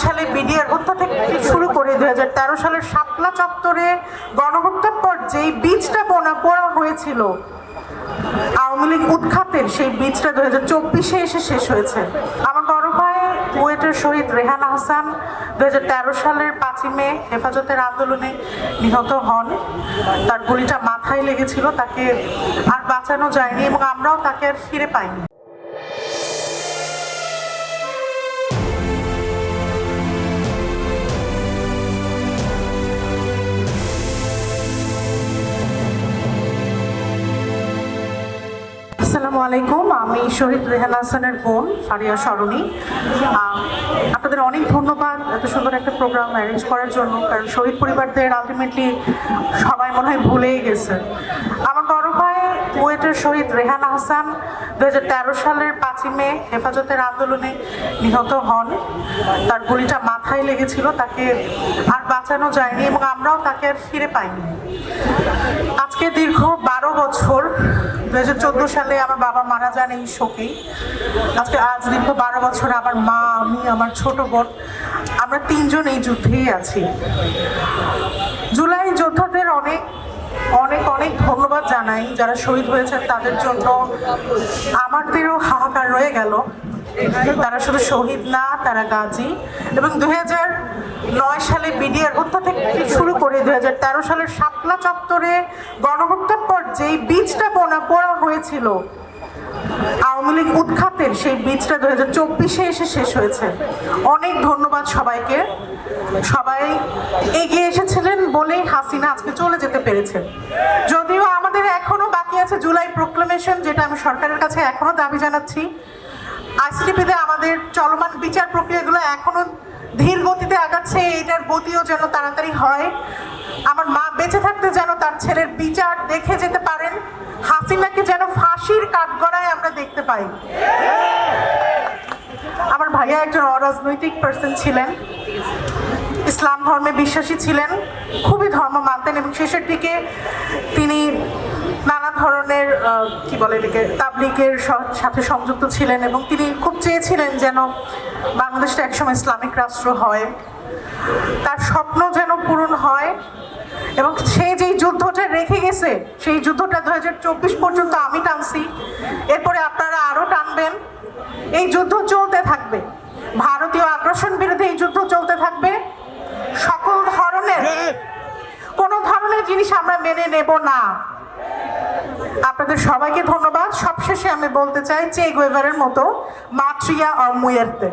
সালে বিডিআর হত্যা থেকে শুরু করে 2013 সালের শাপলা চত্বরে গণহত্যার পর যেই বীজটা পোড়া হয়েছিল আওয়ামী লীগ উৎখাতের, সেই বীজটা 2024-এ এসে শেষ হয়েছে। আমার বড় ভাই বুয়েটের শহীদ রেহান আহসান 2013 সালের 5ই মে হেফাজতের আন্দোলনে নিহত হন। তার গুলিটা মাথায় লেগেছিল, তাকে আর বাঁচানো যায়নি এবং আমরাও তাকে আর ফিরে পাইনি। আসসালামু আলাইকুম, আমি শহীদ রেহান হাসানের বোন ফারিয়া সরণি। আপনাদের অনেক ধন্যবাদ এত সুন্দর একটা প্রোগ্রাম অ্যারেঞ্জ করার জন্য, কারণ শহীদ পরিবারদের আলটিমেটলি সবাই মনে হয় ভুলেই গেছে। আমার বড় ভাই বুয়েটের শহীদ রেহান আহসান 2013 সালের 5ই মে হেফাজতের আন্দোলনে নিহত হন। তার গুলিটা মাথায় লেগেছিল, তাকে আর বাঁচানো যায়নি এবং আমরাও তাকে আর ফিরে পাইনি। আজকে দীর্ঘ 12 বছর, 2014 সালে আমার বাবা মারা যান এই শোকেই। আজ দীর্ঘ 12 বছর আমার মা, আমি, আমার ছোট বোন, আমরা 3 জন এই যুদ্ধেই আছি। জুলাই যোদ্ধাদের অনেক অনেক অনেক ধন্যবাদ জানাই, যারা শহীদ হয়েছেন তাদের জন্য আমাদেরও হাহাকার রয়ে গেল। তারা শুধু শহীদ না, তারা গাজী। এবং 2009 সালে বিডিআর হত্যা থেকে শুরু করে 2013 সালের শাপলা চত্বরে গণহত্যার পর যেই বীজটা পোড়া হয়েছিল আওয়ামী লীগ উৎখাতের, সেই বীজটা 2024-এ এসে শেষ হয়েছে। অনেক ধন্যবাদ সবাইকে। সবাই এগিয়ে এসেছিলেন বলেই হাসিনা আজকে চলে যেতে পেরেছে। যদিও আমাদের এখনো বাকি আছে জুলাই প্রোক্লেমেশন, যেটা আমি সরকারের কাছে এখনো দাবি জানাচ্ছি। আইসিটিপিতে আমাদের চলমান বিচার প্রক্রিয়াগুলো এখনো ধীর গতিতে আগাচ্ছে, এটার গতিও যেন তাড়াতাড়ি হয়। আমার মা বেঁচে থাকতে যেন তার ছেলের বিচার দেখে যেতে পারেন, হাসিনাকে যেন ফাঁসির কাঠগড়ায় আমরা দেখতে পাই। আমার ভাইয়া একজন অরাজনৈতিক পার্সন ছিলেন, ইসলাম ধর্মে বিশ্বাসী ছিলেন, খুবই ধর্ম মানতেন এবং শেষের দিকে তিনি নানা ধরনের তাবলিগের সাথে সংযুক্ত ছিলেন এবং তিনি খুব চেয়েছিলেন যেন বাংলাদেশটা একসময় ইসলামিক রাষ্ট্র হয়, তার স্বপ্ন যেন পূরণ হয়। এবং সে যেই যুদ্ধটা রেখে গেছে, সেই যুদ্ধটা 2024 পর্যন্ত আমি টানছি, এরপরে আপনারা আরও টানবেন। এই যুদ্ধ চলতে থাকবে, ভারতীয় আগ্রাসন বিরুদ্ধে এই যুদ্ধ চলতে থাকবে। সকল ধরনের কোনো ধরনের জিনিস আমরা মেনে নেব না। আপনাদের সবাইকে ধন্যবাদ। সবশেষে আমি বলতে চাই, চে গুয়েভারের মতো মাট্রিয়া আর মুয়ের্তে।